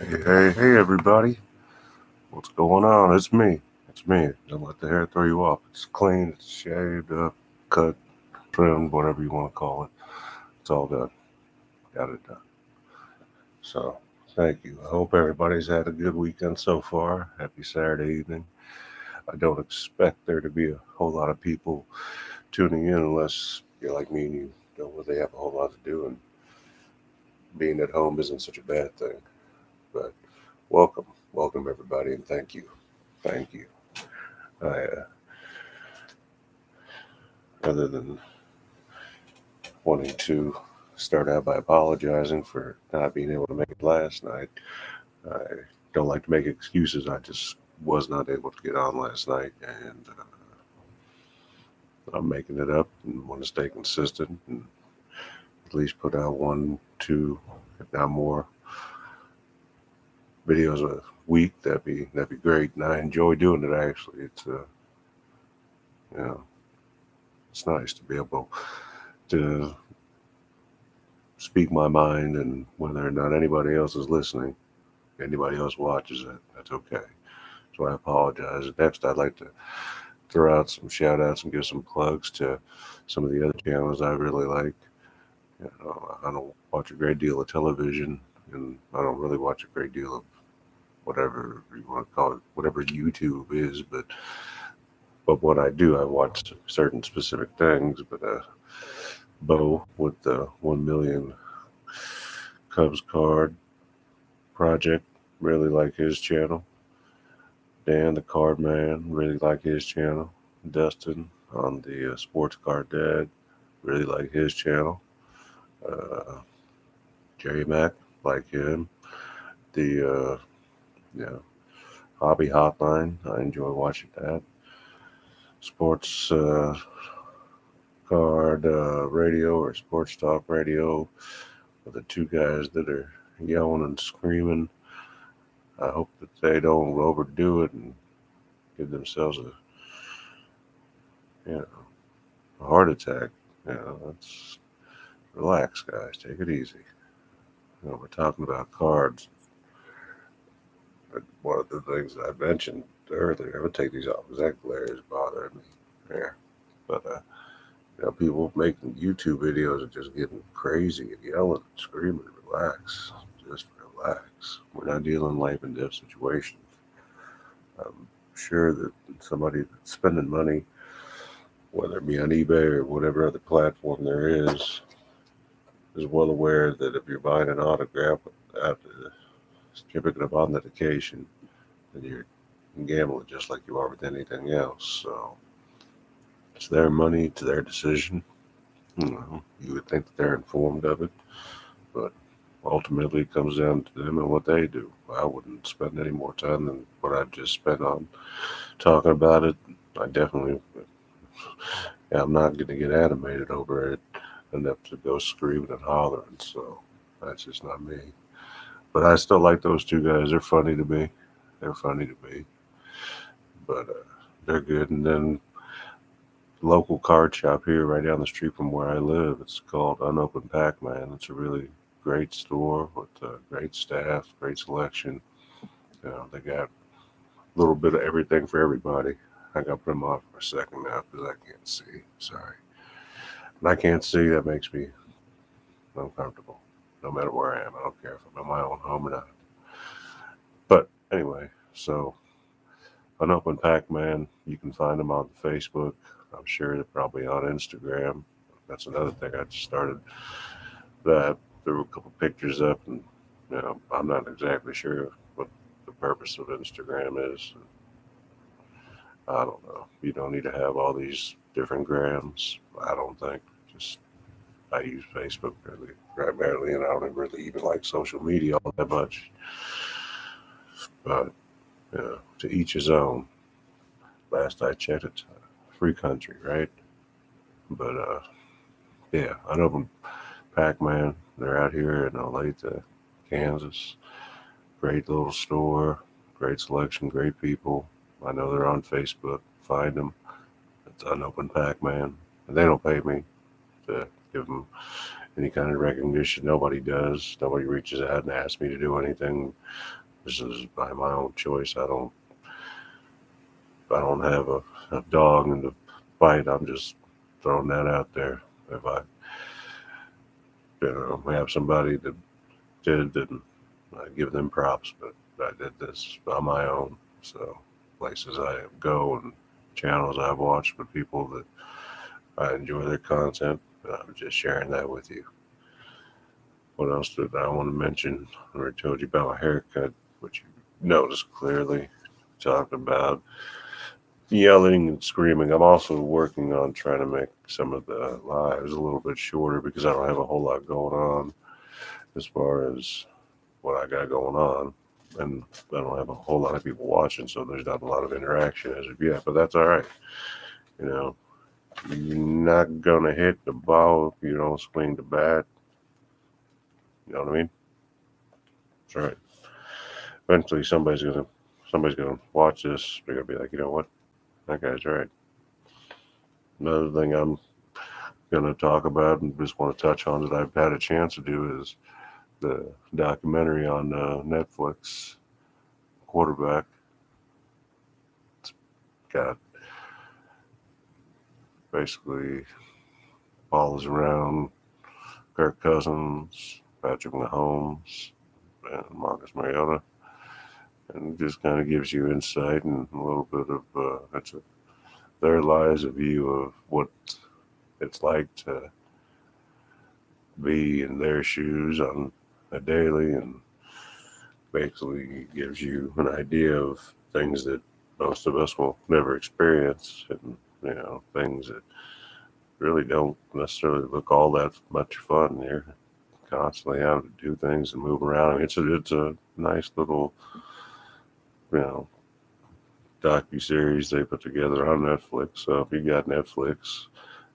Hey, everybody. What's going on? It's me. It's me. Don't let the hair throw you off. It's clean, it's shaved up, cut, trimmed, whatever you want to call it. It's all done. Got it done. So, thank you. I hope everybody's had a good weekend so far. Happy Saturday evening. I don't expect there to be a whole lot of people tuning in unless you're like me and you don't really have a whole lot to do, and being at home isn't such a bad thing. But welcome. Welcome, everybody, and thank you. Thank you. Other than wanting to start out by apologizing for not being able to make it last night. I don't like to make excuses. I just was not able to get on last night, and I'm making it up and want to stay consistent and at least put out one, two, if not more, videos a week. That'd be great, and I enjoy doing it. Actually, you know it's nice to be able to speak my mind, and whether or not anybody else is listening, anybody else watches it, that's okay. So I apologize. Next, I'd like to throw out some shout outs and give some plugs to some of the other channels I really like. I don't watch a great deal of television, and I don't really watch a great deal of whatever you want to call it, whatever YouTube is. But what I do, I watch certain specific things. But Bo with the 1 million Cubs card project, really like his channel. Dan, the card man, really like his channel. Dustin on the Sports Card Dad, really like his channel. Uh, Jerry Mack, like him. The yeah, Hobby Hotline, I enjoy watching that. Sports Card Radio or Sports Talk Radio, with the two guys that are yelling and screaming. I hope that they don't overdo it and give themselves a heart attack. Let's relax, guys. Take it easy. We're talking about cards. One of the things that I mentioned earlier, I would take these off because that glare is bothering me. There, but people making YouTube videos are just getting crazy and yelling and screaming. Relax, just relax. We're not dealing in life and death situations. I'm sure that somebody that's spending money, whether it be on eBay or whatever other platform there is well aware that if you're buying an autograph without a certificate of authentication, then you're gambling just like you are with anything else. So it's their money, it's their decision. You would think that they're informed of it, but ultimately it comes down to them and what they do. I wouldn't spend any more time than what I've just spent on talking about it. I definitely, yeah, I'm not going to get animated over it enough to go screaming and hollering. So that's just not me. But I still like those two guys. They're funny to me. They're funny to me. But they're good. And then local card shop here right down the street from where I live. It's called Unopened Pac-Man. It's a really great store with great staff, great selection. They got a little bit of everything for everybody. I got to put them off for a second now because I can't see. Sorry. When I can't see, that makes me uncomfortable. No matter where I am, I don't care if I'm in my own home or not. But anyway, so Unopened Pac-Man, you can find them on Facebook. I'm sure they're probably on Instagram. That's another thing. I just started that. Threw a couple pictures up, and I'm not exactly sure what the purpose of Instagram is. I don't know. You don't need to have all these different grams. I don't think. Just I use Facebook really primarily, and I don't really even like social media all that much. But to each his own. Last I checked, it's a free country, right? But yeah, I know from Pac-Man. They're out here in Olathe, Kansas. Great little store, great selection, great people. I know they're on Facebook. Find them. It's Unopened Pac-Man, and they don't pay me to give them any kind of recognition. Nobody does. Nobody reaches out and asks me to do anything. This is by my own choice. I don't have a dog in the fight. I'm just throwing that out there. If I, have somebody that did, then I give them props. But I did this on my own. So places I go and channels I've watched with people that I enjoy their content. I'm just sharing that with you. What else did I want to mention? I already told you about my haircut, which you noticed clearly. Talked about yelling and screaming. I'm also working on trying to make some of the lives a little bit shorter because I don't have a whole lot going on as far as what I got going on. And I don't have a whole lot of people watching, so there's not a lot of interaction as of yet, but that's all right. You know, you're not going to hit the ball if you don't swing the bat. You know what I mean? That's right. Eventually somebody's gonna watch this. They're gonna be like, you know what? That guy's right. Another thing I'm gonna talk about and just want to touch on that I've had a chance to do is the documentary on Netflix, Quarterback. It's got basically follows around Kirk Cousins, Patrick Mahomes, and Marcus Mariota, and just kind of gives you insight and a little bit of their lives, a view of what it's like to be in their shoes on a daily, and basically gives you an idea of things that most of us will never experience, and things that really don't necessarily look all that much fun. You're constantly having to do things and move around. I mean, it's a nice little docu-series they put together on Netflix. So if you got Netflix,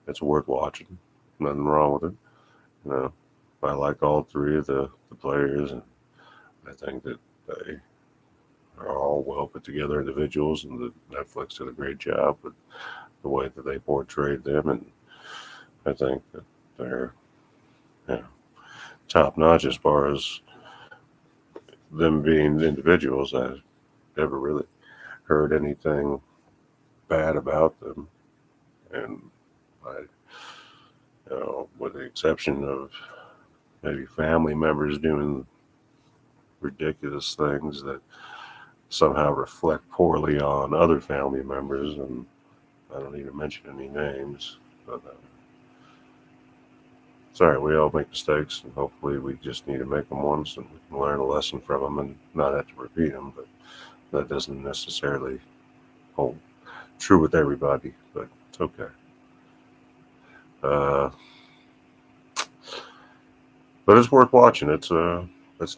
it's worth watching. Nothing wrong with it. I like all three of the players, and I think that they are all well put together individuals, and the Netflix did a great job with the way that they portrayed them, and I think that they're top notch as far as them being individuals. I've never really heard anything bad about them, and I, with the exception of maybe family members doing ridiculous things that somehow reflect poorly on other family members, and I don't need to mention any names, but sorry, we all make mistakes, and hopefully we just need to make them once and we can learn a lesson from them and not have to repeat them, but that doesn't necessarily hold true with everybody, but it's okay. But it's worth watching. It's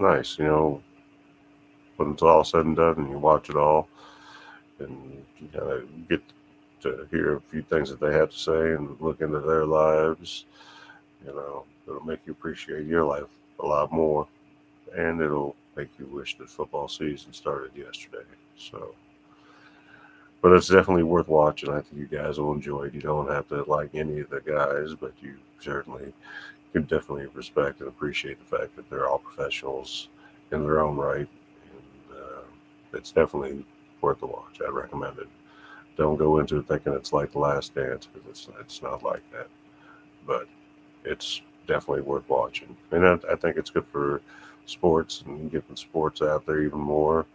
nice, when it's all said and done and you watch it all and you kind of get to hear a few things that they have to say and look into their lives. It'll make you appreciate your life a lot more, and it'll make you wish that football season started yesterday. So, but it's definitely worth watching. I think you guys will enjoy it. You don't have to like any of the guys, but you certainly can definitely respect and appreciate the fact that they're all professionals in their own right. And it's definitely worth a watch. I recommend it. Don't go into it thinking it's like The Last Dance, because it's not like that. But it's definitely worth watching. And I think it's good for sports and getting sports out there even more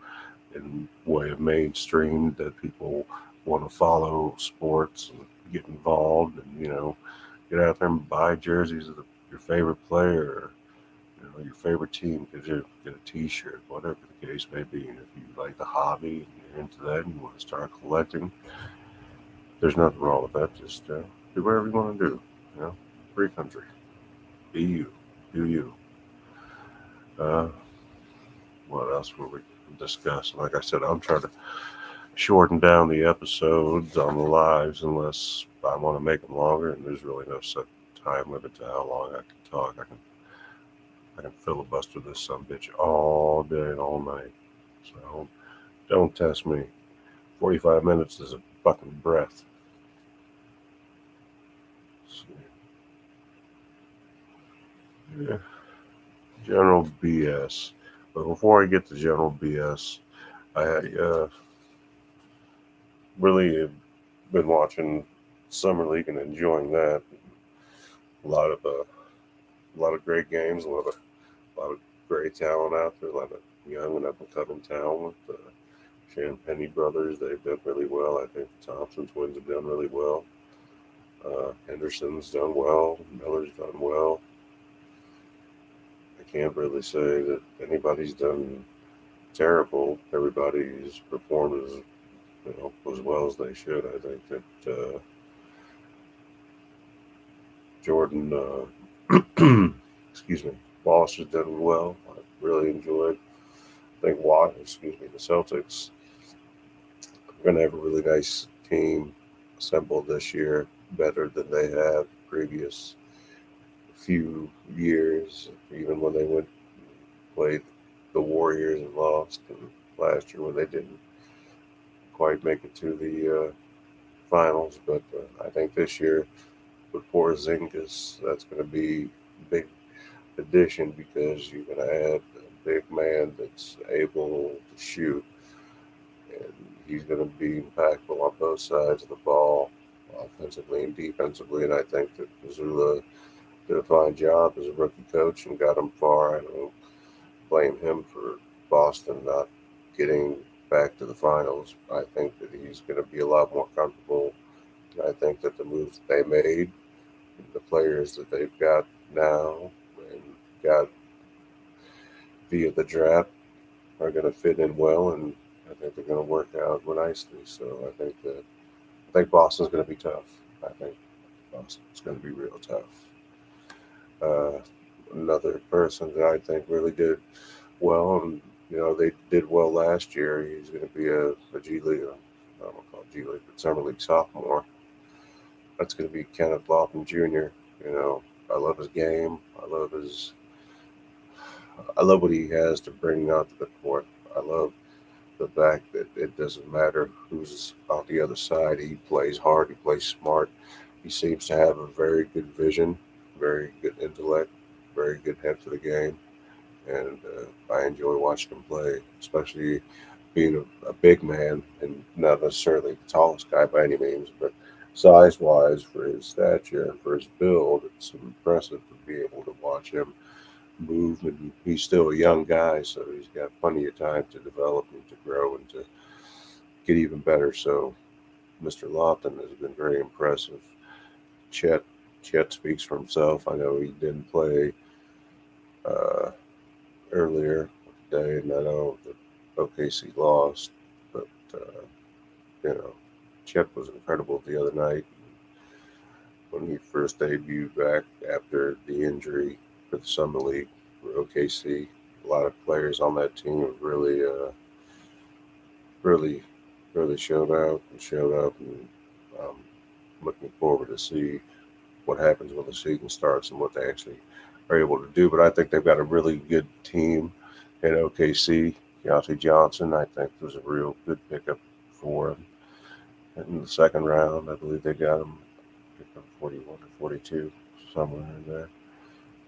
in way of mainstream, that people want to follow sports and get involved and, get out there and buy jerseys of your favorite player, or, your favorite team, get a t-shirt, whatever the case may be. And if you like the hobby and you're into that and you want to start collecting, there's nothing wrong with that. Just do whatever you want to do. Free country. Be you. Do you. What else will we discuss? Like I said, I'm trying to shorten down the episodes on the lives unless I want to make them longer, and there's really no set time limit to how long I can talk. I can filibuster this some bitch all day and all night. So don't test me. 45 minutes is a fucking breath. Yeah. General BS. But before I get to general BS, I really have been watching Summer League and enjoying that. A lot of great games, a lot of great talent out there, a lot of young and up and coming talent. Penny brothers, they've done really well. I think the Thompson twins have done really well. Henderson's done well. Miller's done well. I can't really say that anybody's done terrible. Everybody's performed as well as they should. I think that Jordan, excuse me, Wallace has done well. I really enjoyed. I think the Celtics are going to have a really nice team assembled this year, better than they have previous few years. Even when they went played the Warriors and lost, and last year when they didn't quite make it to the finals. But I think this year with Porzingis, that's going to be a big addition because you're going to add a big man that's able to shoot, and he's going to be impactful on both sides of the ball, offensively and defensively. And I think that Missoula did a fine job as a rookie coach and got him far. I don't blame him for Boston not getting back to the finals. I think that he's going to be a lot more comfortable. I think that the moves that they made, the players that they've got now and got via the draft are going to fit in well, and I think they're going to work out nicely. So I think Boston's going to be tough. I think Boston's going to be real tough. Uh, Another person that I think really did well, and they did well last year. He's going to be a G League, I don't call it G League, but Summer League sophomore. That's going to be Kenneth Lofton Jr. I love his game. I love what he has to bring onto the court. I love the fact that it doesn't matter who's on the other side. He plays hard. He plays smart. He seems to have a very good vision, very good intellect, very good head for the game, and I enjoy watching him play, especially being a big man and not necessarily the tallest guy by any means, but size wise for his stature and for his build, it's impressive to be able to watch him move. And he's still a young guy, so he's got plenty of time to develop and to grow and to get even better. So Mr. Lofton has been very impressive. Chet Chet speaks for himself. I know he didn't play uh, earlier today, and I know that OKC lost, but you know, Chet was incredible the other night when he first debuted back after the injury for the Summer League for OKC. A lot of players on that team have really, really showed out and showed up, and um, looking forward to see what happens when the season starts and what they actually are able to do. But I think they've got a really good team in OKC. Keontae Johnson, I think, was a real good pickup for him in the second round. I believe they got him picked up 41 or 42, somewhere in there.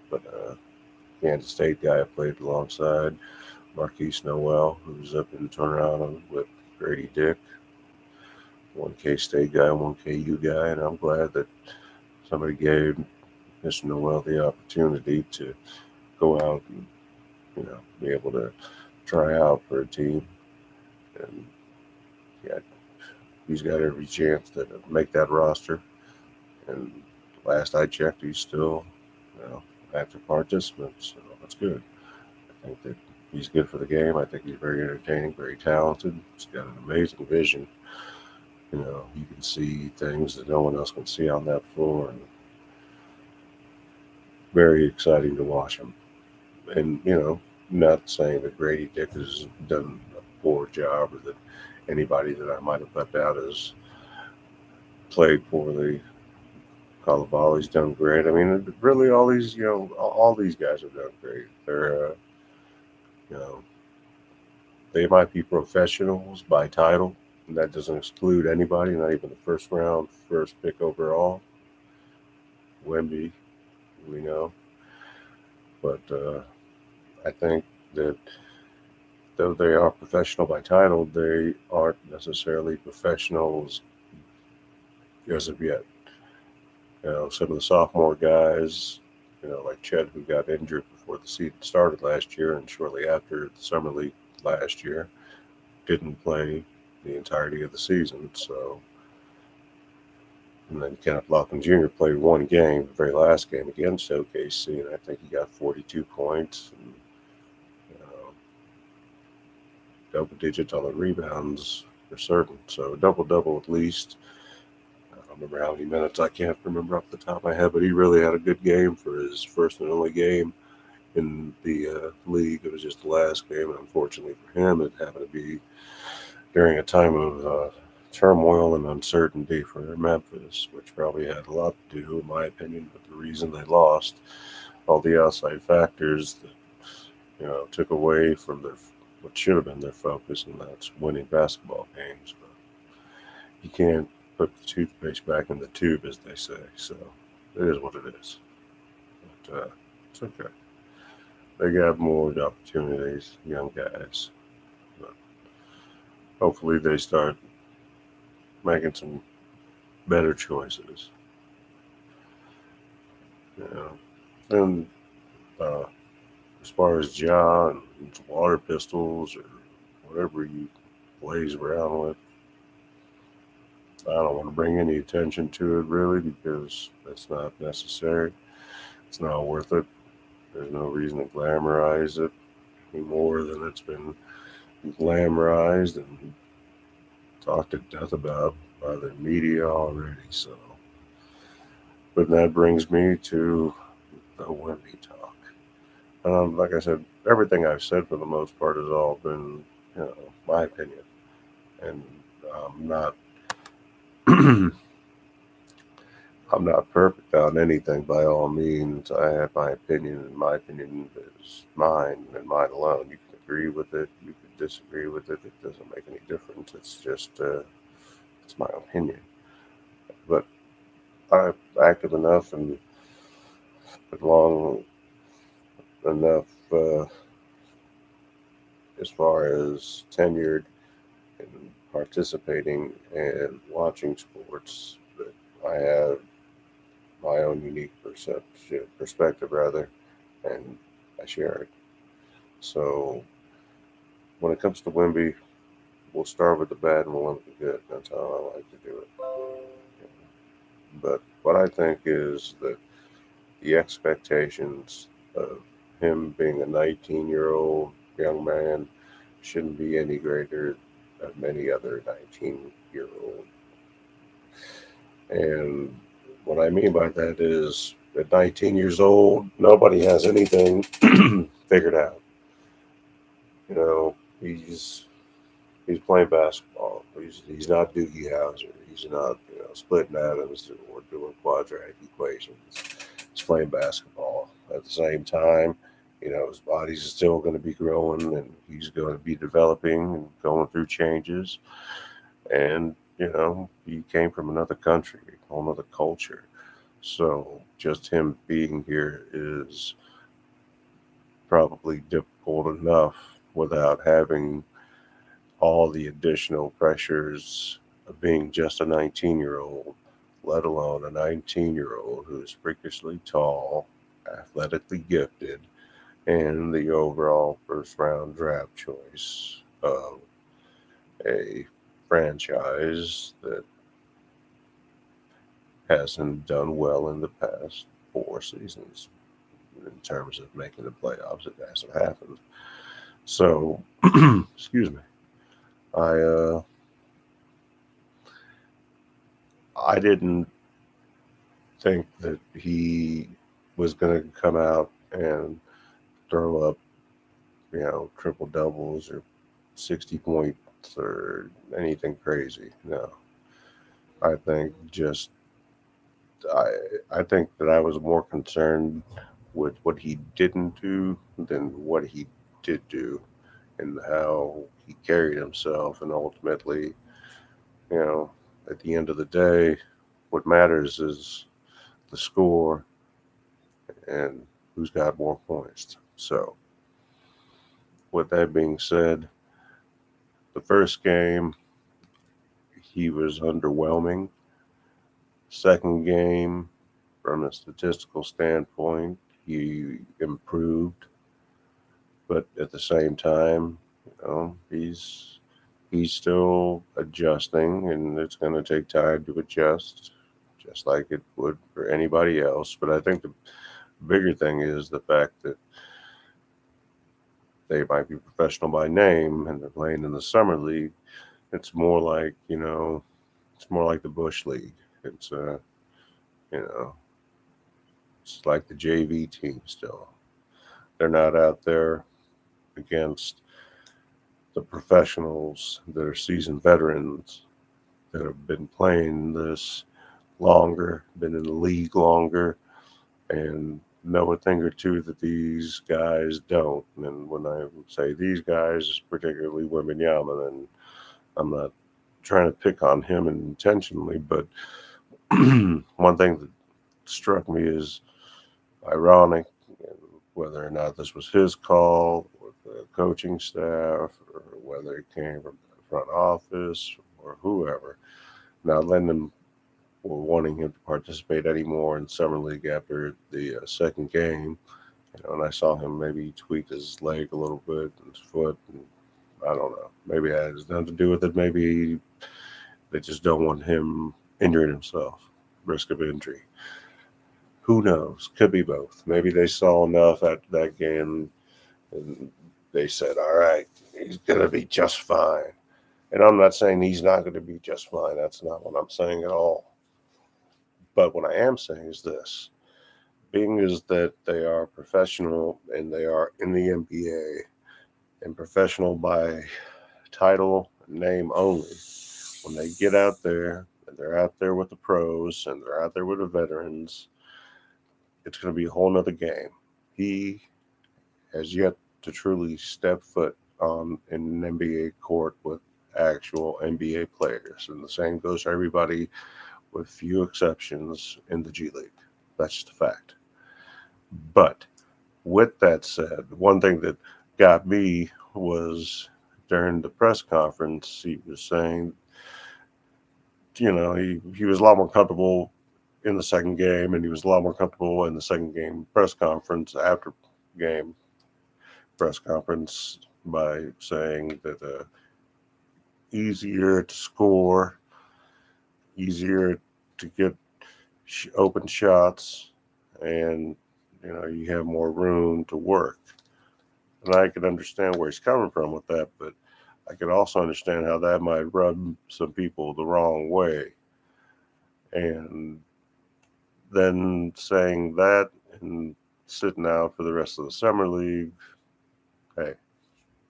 But Kansas State guy I played alongside, Marquise Noel, who's up in Toronto with Grady Dick, one K State guy, one KU guy, and I'm glad that somebody gave Mr. Noel the opportunity to go out and be able to try out for a team, and yeah, he's got every chance to make that roster. And last I checked, he's still active participant, so that's good. I think that he's good for the game. I think he's very entertaining, very talented. He's got an amazing vision. He can see things that no one else can see on that floor, and very exciting to watch him. And not saying that Grady Dick has done a poor job or that anybody that I might have left out has played poorly. Calavalli's done great. I mean, really, all these guys have done great. You know, they might be professionals by title, and that doesn't exclude anybody, not even the first round, first pick overall. Wemby, we know. But I think that though they are professional by title, they aren't necessarily professionals as of yet. Some of the sophomore guys, like Chet, who got injured before the season started last year and shortly after the summer league last year, didn't play the entirety of the season. So, and then Kenneth Lofton Jr. played one game, the very last game against OKC, and I think he got 42 points and uh, double digits on the rebounds for certain. So double double at least. I don't remember how many minutes. I can't remember off the top of my head, but he really had a good game for his first and only game in the league. It was just the last game, and unfortunately for him, it happened to be during a time of turmoil and uncertainty for Memphis, which probably had a lot to do, in my opinion, with the reason they lost. All the outside factors that took away from their what should have been their focus, and that's winning basketball games. But you can't put the toothpaste back in the tube, as they say. So it is what it is. But it's okay. They got more opportunities, young guys. But hopefully, they start making some better choices. You know, and uh, as far as John, water pistols or whatever you blaze around with, I don't want to bring any attention to it really because that's not necessary. It's not worth it. There's no reason to glamorize it any more than it's been glamorized and talked to death about by the media already. So, but that brings me to the Wemby talk. Like I said, everything I've said for the most part has all been, my opinion, and I'm not, I'm not perfect on anything by all means. I have my opinion, and my opinion is mine and mine alone. You can agree with it, you can disagree with it. It doesn't make any difference. It's just, it's my opinion. But I've active enough and been long enough as far as tenured and participating and watching sports that I have my own unique perspective rather, and I share it. So when it comes to Wimby, we'll start with the bad and we'll end with the good. That's how I like to do it. But what I think is that the expectations of him being a 19-year-old young man shouldn't be any greater than many other 19-year-old. And what I mean by that is at 19 years old, nobody has anything figured out. You know, he's playing basketball. He's not Doogie Howser. He's not splitting atoms or doing quadratic equations. He's playing basketball. At the same time, his body's still going to be growing and he's going to be developing and going through changes. And he came from another country, a whole other culture. So just him being here is probably difficult enough without having all the additional pressures of being just a 19-year-old, let alone a 19-year-old who's freakishly tall, athletically gifted, and the overall first round draft choice of a franchise that hasn't done well in the past 4 seasons in terms of making the playoffs. It hasn't happened. So, excuse me. I uh, I didn't think that he was going to come out and throw up, triple doubles or 60 points or anything crazy. No, I think just I I think that I was more concerned with what he didn't do than what he did do and how he carried himself, and ultimately, you know, at the end of the day, what matters is the score and who's got more points. So, with that being said, the first game, he was underwhelming. Second game, from a statistical standpoint, he improved, but at the same time, he's still adjusting, and it's going to take time to adjust, just like it would for anybody else. But I think the bigger thing is the fact that they might be professional by name and they're playing in the summer league. It's more like it's more like the Bush League. It's you know, it's like the JV team still. They're not out there against the professionals that are seasoned veterans that have been playing this longer, been in the league longer, and know a thing or two that these guys don't. And when I say these guys, particularly Wembanyama, and I'm not trying to pick on him intentionally, but one thing that struck me is ironic, whether or not this was his call with the coaching staff or whether it came from the front office or whoever, not letting him or wanting him to participate anymore in summer league after the second game. And I saw him maybe tweak his leg a little bit and his foot. And I don't know. Maybe it has nothing to do with it. Maybe they just don't want him injuring himself, risk of injury. Who knows? Could be both. Maybe they saw enough at that game and they said, all right, he's going to be just fine. And I'm not saying he's not going to be just fine. That's not what I'm saying at all. But what I am saying is this, being is that they are professional and they are in the NBA and professional by title name only. When they get out there and they're out there with the pros and they're out there with the veterans, it's going to be a whole nother game. He has yet to truly step foot on an NBA court with actual NBA players. And the same goes for everybody with few exceptions in the G League. That's just a fact. But with that said, one thing that got me was during the press conference, he was saying, he was a lot more comfortable in the second game, and he was a lot more comfortable in the second game press conference after game press conference by saying that easier to score, easier to get open shots, and you have more room to work. And I could understand where he's coming from with that, but I could also understand how that might rub some people the wrong way. And then saying that and sitting out for the rest of the summer league, hey,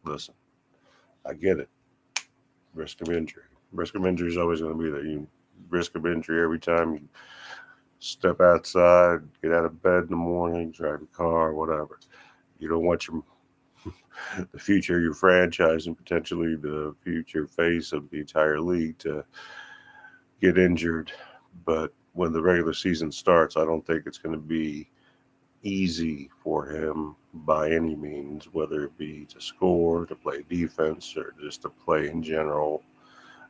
listen, I get it. Risk of injury. Risk of injury is always going to be there. You risk of injury every time you step outside, get out of bed in the morning, drive your car, whatever. You don't want the future of your franchise and potentially the future face of the entire league to get injured. But when the regular season starts, I don't think it's going to be easy for him by any means, whether it be to score, to play defense, or just to play in general,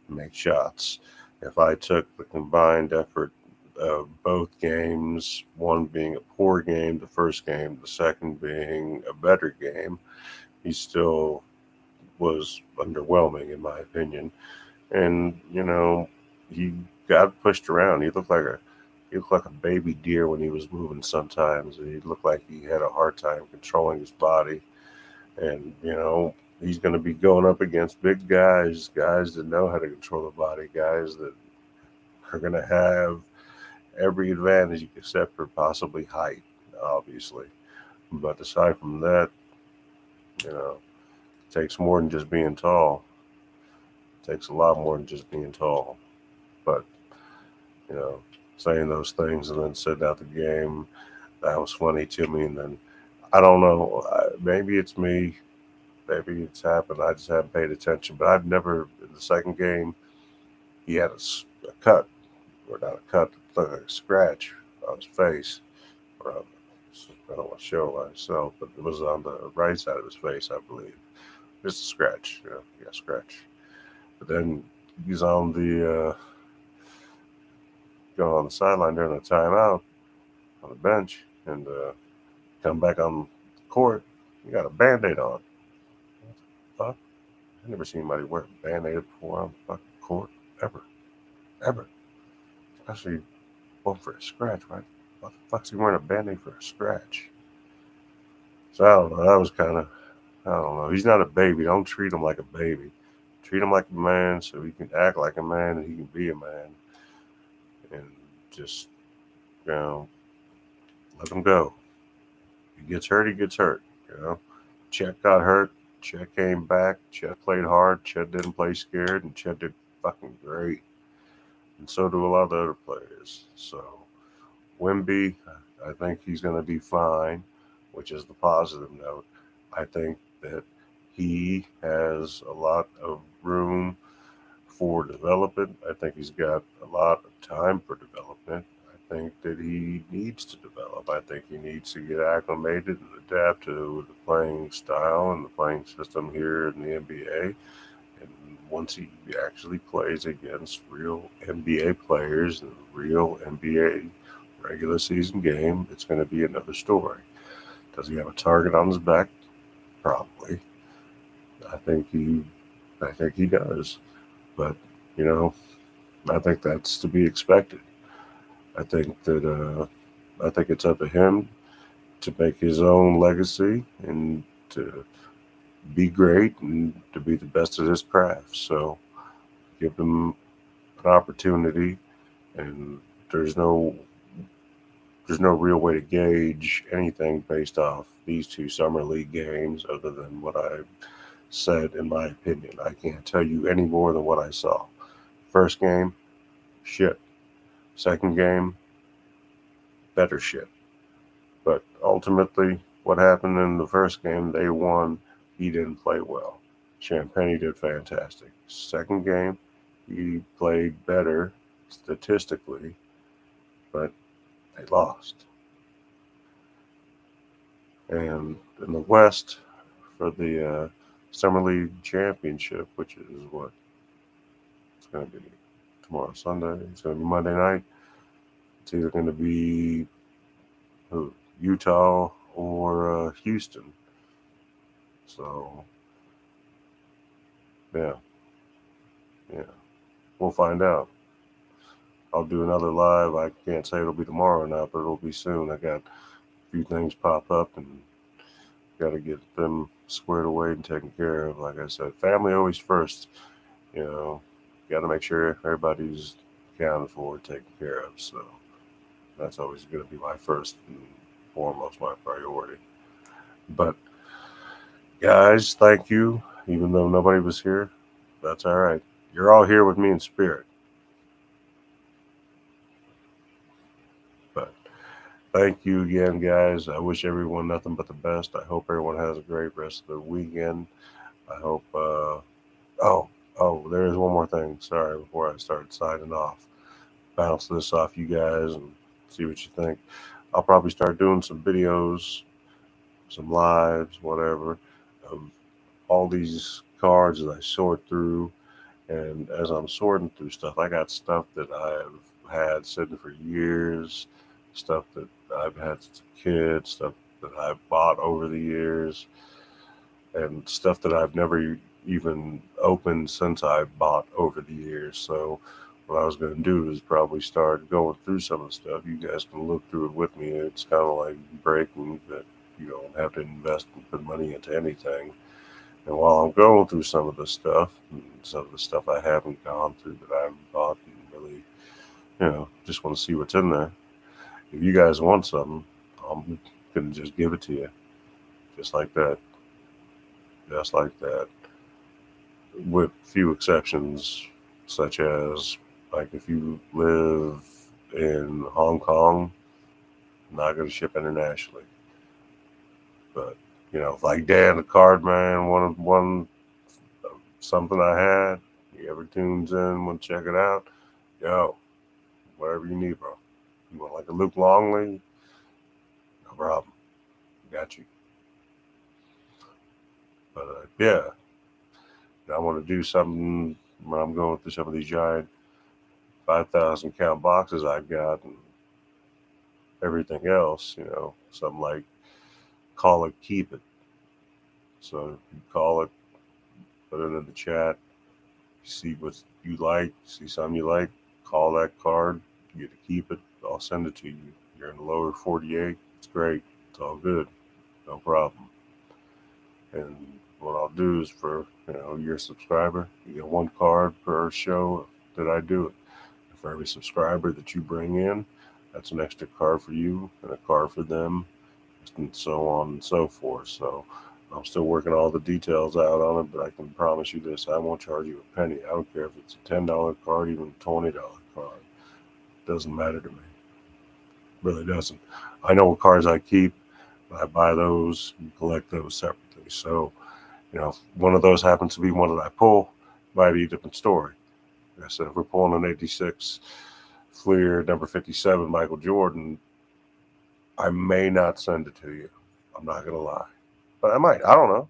make shots. If I took the combined effort of both games, one being a poor game, the first game, the second being a better game, he still was underwhelming in my opinion. And he got pushed around. He looked like a baby deer when he was moving sometimes. He looked like he had a hard time controlling his body. And he's going to be going up against big guys that know how to control the body, guys that are going to have every advantage except for possibly height, obviously. But aside from that, it takes more than just being tall. It takes a lot more than just being tall. But, you know, saying those things and then sitting out the game, that was funny to me. And then, I don't know, maybe it's me. Maybe it's happened. I just haven't paid attention. But I've never, in the second game, he had a cut, or not a cut, like a scratch on his face, or a I don't want to show myself, but it was on the right side of his face, I believe. Just a scratch, yeah, scratch. But then he's on the going on the sideline during the timeout on the bench, and come back on the court. You got a Band-Aid on. What the fuck? I never seen anybody wear a Band-Aid before on the fucking court ever, ever. Especially one for a scratch, right? What the fuck's he wearing a Band-Aid for a scratch? So I don't know. That was kind of, I don't know. He's not a baby. Don't treat him like a baby. Treat him like a man so he can act like a man and he can be a man. And just, you know, let him go. If he gets hurt, he gets hurt. You know, Chet got hurt. Chet came back. Chet played hard. Chet didn't play scared. And Chet did fucking great. And so do a lot of the other players. So, Wemby, I think he's going to be fine, which is the positive note. I think that he has a lot of room for development. I think he's got a lot of time for development. I think that he needs to develop. I think he needs to get acclimated and adapt to the playing style and the playing system here in the NBA. And once he actually plays against real NBA players and real NBA regular season game, it's going to be another story. Does he have a target on his back? Probably. I think he, I think he does. But you know, I think that's to be expected. I think that I think it's up to him to make his own legacy and to be great and to be the best at his craft. So give him an opportunity, and there's no there's no real way to gauge anything based off these two summer league games other than what I said in my opinion. I can't tell you any more than what I saw. First game, shit. Second game, better shit. But ultimately, what happened in the first game, they won. He didn't play well. Champagne did fantastic. Second game, he played better statistically, but they lost. And in the West, for the Summer League Championship, which is what it's going to be tomorrow, Sunday. It's going to be Monday night. It's either going to be who, Utah or Houston. So yeah, yeah, we'll find out. I'll do another live. I can't say it'll be tomorrow or not, but it'll be soon. I got a few things pop up and got to get them squared away and taken care of. Like I said, family always first. You know, got to make sure everybody's accounted for, taken care of. So that's always going to be my first and foremost my priority. But guys, thank you. Even though nobody was here, that's all right. You're all here with me in spirit. But thank you again, guys. I wish everyone nothing but the best. I hope everyone has a great rest of the weekend. I hope. Oh, there is one more thing. Sorry, before I start signing off, bounce this off you guys and see what you think. I'll probably start doing some videos, some lives, whatever, of all these cards that I sort through. And as I'm sorting through stuff, I got stuff that I've had sitting for years, stuff that I've had as a kid, stuff that I've bought over the years, and stuff that I've never even opened since I bought over the years. So what I was going to do is probably start going through some of the stuff. You guys can look through it with me. It's kind of like breaking that you don't have to invest and put money into anything. And while I'm going through some of the stuff, and some of the stuff I haven't gone through that I've bought and really, just want to see what's in there. If you guys want something, I'm going to just give it to you. Just like that. Just like that. With few exceptions, such as, like, if you live in Hong Kong, I'm not going to ship internationally. But, like Dan the Card Man, one something I had, he ever tunes in, want to check it out, yo, whatever you need, bro. You want like a Luke Longley? No problem. Got you. But yeah, I want to do something when I'm going through some of these giant 5,000 count boxes I've got and everything else, something like call it, keep it. So you call it, put it in the chat, see what you like, see something you like, call that card, you get to keep it, I'll send it to you. You're in the lower 48, it's great, it's all good, no problem. And what I'll do is for your subscriber, you get one card per show that I do it. For every subscriber that you bring in, that's an extra card for you and a card for them, and so on and so forth. So I'm still working all the details out on it, but I can promise you this: I won't charge you a penny. I don't care if it's a $10 card, even a $20 card. It doesn't matter to me. It really doesn't. I know what cards I keep. I buy those and collect those separately. So, if one of those happens to be one that I pull, might be a different story. Like I said, if we're pulling an 86 Fleer number 57 Michael Jordan, I may not send it to you. I'm not going to lie. But I might. I don't know.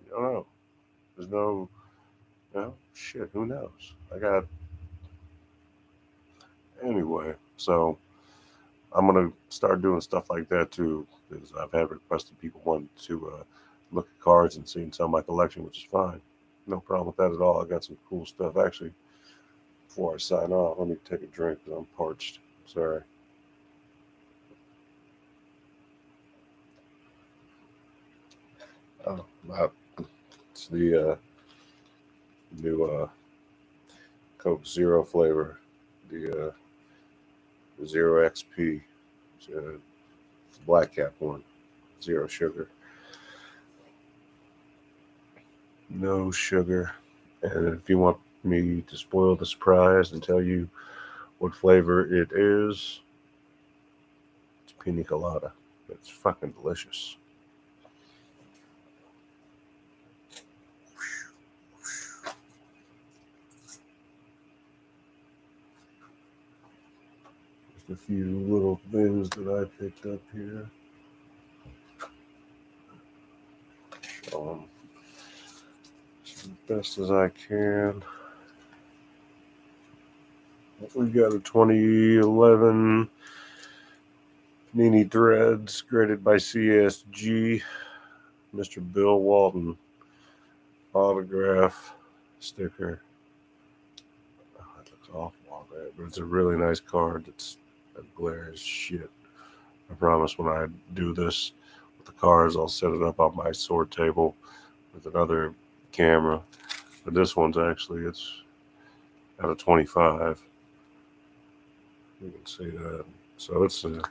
I don't know. There's no, shit, who knows? Anyway, so I'm going to start doing stuff like that too, because I've had requested people want to look at cards and seeing some of my collection, which is fine. No problem with that at all. I got some cool stuff. Actually, before I sign off, let me take a drink because I'm parched. Sorry. Oh, wow. It's the new Coke Zero flavor, the Zero XP, the black cap one, zero sugar, no sugar. And if you want me to spoil the surprise and tell you what flavor it is, it's pina colada. It's fucking delicious. Just a few little things that I picked up here. Show them as best as I can. We got a 2011 Panini Threads graded by CSG, Mr. Bill Walton autograph sticker. Oh, it looks awful on that, but it's a really nice card. That glares shit. I promise when I do this with the cards, I'll set it up on my sword table with another camera. But this one's actually, it's out of 25. You can see that. So it's a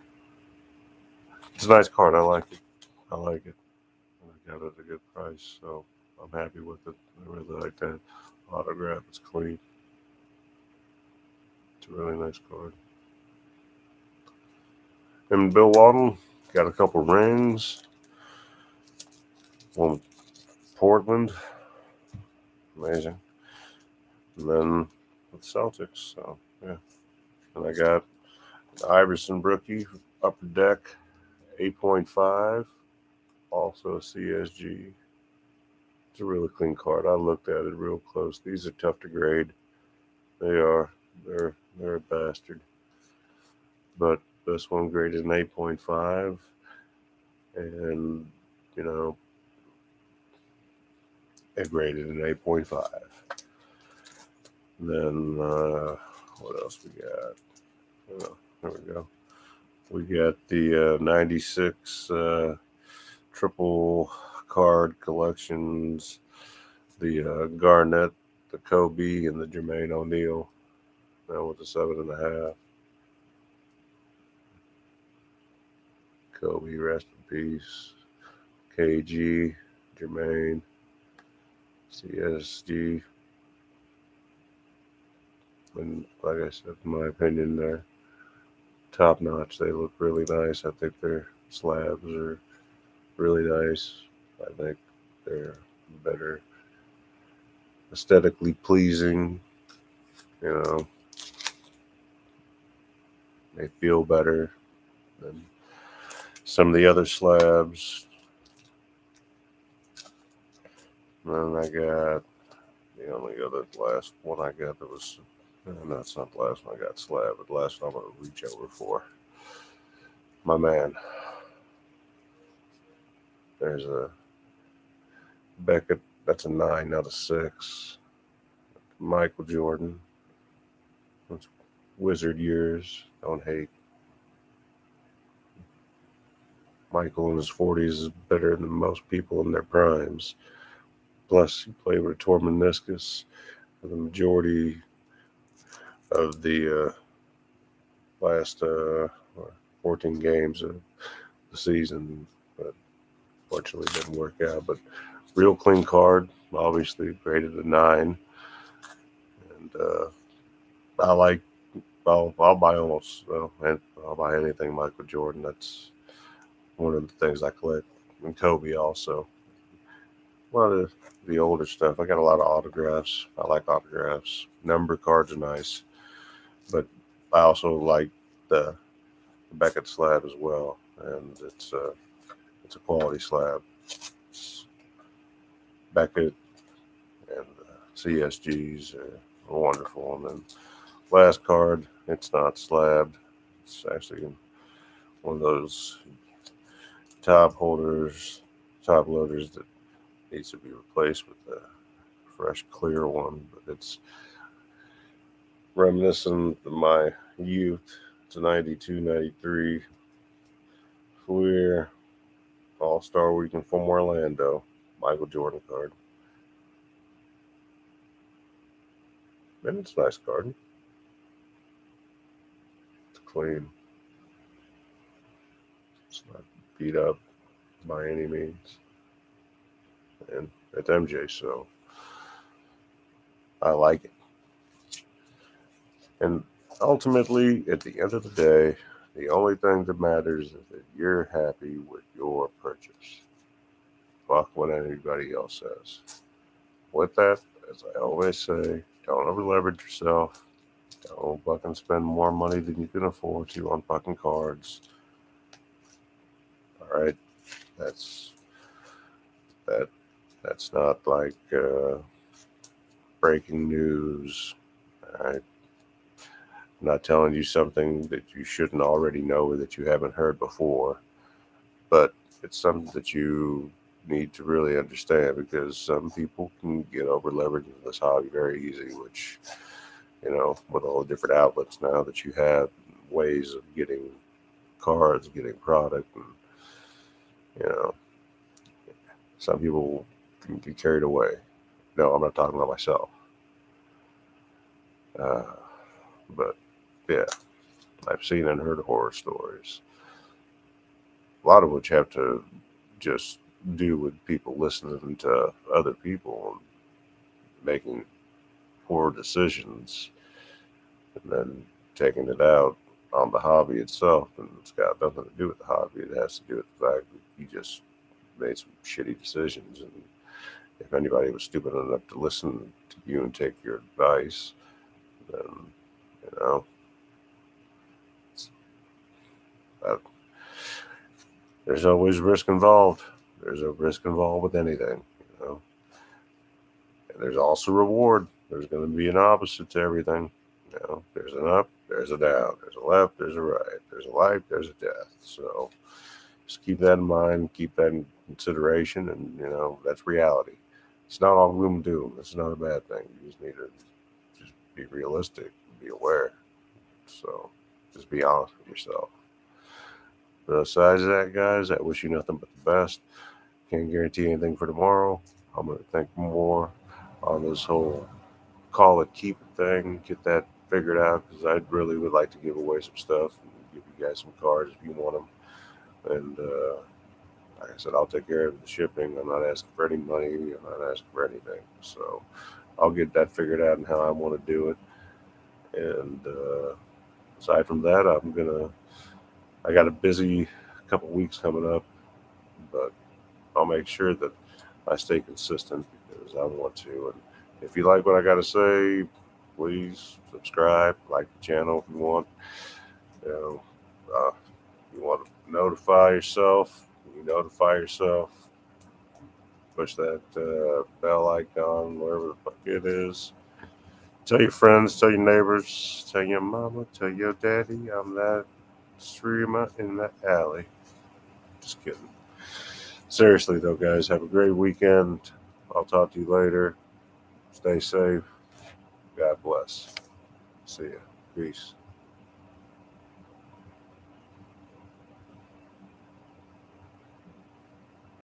nice card. I like it. I got it at a good price, so I'm happy with it. I really like that autograph. It's clean. It's a really nice card. And Bill Walton got a couple rings. One Portland, amazing. And then with Celtics, so yeah. And I got Iverson Brookie Upper Deck 8.5, also CSG. It's a really clean card. I looked at it real close. These are tough to grade. They are. They're a bastard. But this one graded an 8.5, and it graded an 8.5. Then what else we got? There we go. We got the 96 triple card collections, the Garnett, the Kobe, and the Jermaine O'Neal. That was a 7.5. Kobe, rest in peace. KG, Jermaine, CSG. And like I said, in my opinion, they're top notch. They look really nice. I think their slabs are really nice. I think they're better, aesthetically pleasing. They feel better than some of the other slabs. And I got the only other last one I got that was, no, it's not the last one I got slab, but the last one I'm going to reach over for. My man. There's a Beckett, that's a 9, not a 6. Michael Jordan. That's Wizard years. Don't hate. Michael in his 40s is better than most people in their primes. Plus, he played with a torn meniscus for the majority of the last 14 games of the season, but fortunately it didn't work out. But real clean card, obviously rated a 9, and I like. I'll buy I'll buy anything Michael Jordan. That's one of the things I collect. And Kobe also. A lot of the older stuff. I got a lot of autographs. I like autographs. Number cards are nice, but I also like the Beckett slab as well, and it's a quality slab. It's Beckett and CSGs are wonderful. And then last card, it's not slabbed. It's actually one of those top loaders that needs to be replaced with a fresh, clear one. But it's reminiscent of my youth. It's a 92, 93 Fleer All-Star Weekend from Orlando. Michael Jordan card. And it's a nice card. It's clean. It's not beat up by any means. And it's MJ, so I like it. And ultimately, at the end of the day, the only thing that matters is that you're happy with your purchase. Fuck what anybody else says. With that, as I always say, don't over leverage yourself. Don't fucking spend more money than you can afford to on fucking cards. Alright? That's that that's not like breaking news. Alright? I'm not telling you something that you shouldn't already know or that you haven't heard before, but it's something that you need to really understand, because some people can get over leveraged in this hobby very easy, which, with all the different outlets now that you have, ways of getting cards, getting product, and, some people can get carried away. No, I'm not talking about myself. But yeah, I've seen and heard horror stories, a lot of which have to just do with people listening to other people and making poor decisions and then taking it out on the hobby itself. And it's got nothing to do with the hobby. It has to do with the fact that you just made some shitty decisions. And if anybody was stupid enough to listen to you and take your advice, then, uh, there's always risk involved. There's a risk involved with anything, And there's also reward. There's going to be an opposite to everything. There's an up, there's a down, there's a left, there's a right, there's a life, there's a death. So just keep that in mind, keep that in consideration, and that's reality. It's not all gloom and doom. It's not a bad thing. You just need to just be realistic, be aware. So just be honest with yourself. But besides that, guys, I wish you nothing but the best. Can't guarantee anything for tomorrow. I'm going to think more on this whole call it keep it thing, get that figured out, because I really would like to give away some stuff and give you guys some cards if you want them. And like I said, I'll take care of the shipping. I'm not asking for any money. I'm not asking for anything. So I'll get that figured out and how I want to do it. And aside from that, I got a busy couple weeks coming up, but I'll make sure that I stay consistent because I want to. And if you like what I got to say, please subscribe, like the channel if you want. You know, you want to notify yourself. You notify yourself. Push that bell icon, wherever the fuck it is. Tell your friends, tell your neighbors, tell your mama, tell your daddy, I'm that streamer in the alley. Just kidding. Seriously, though, guys, have a great weekend. I'll talk to you later. Stay safe. God bless. See ya. Peace.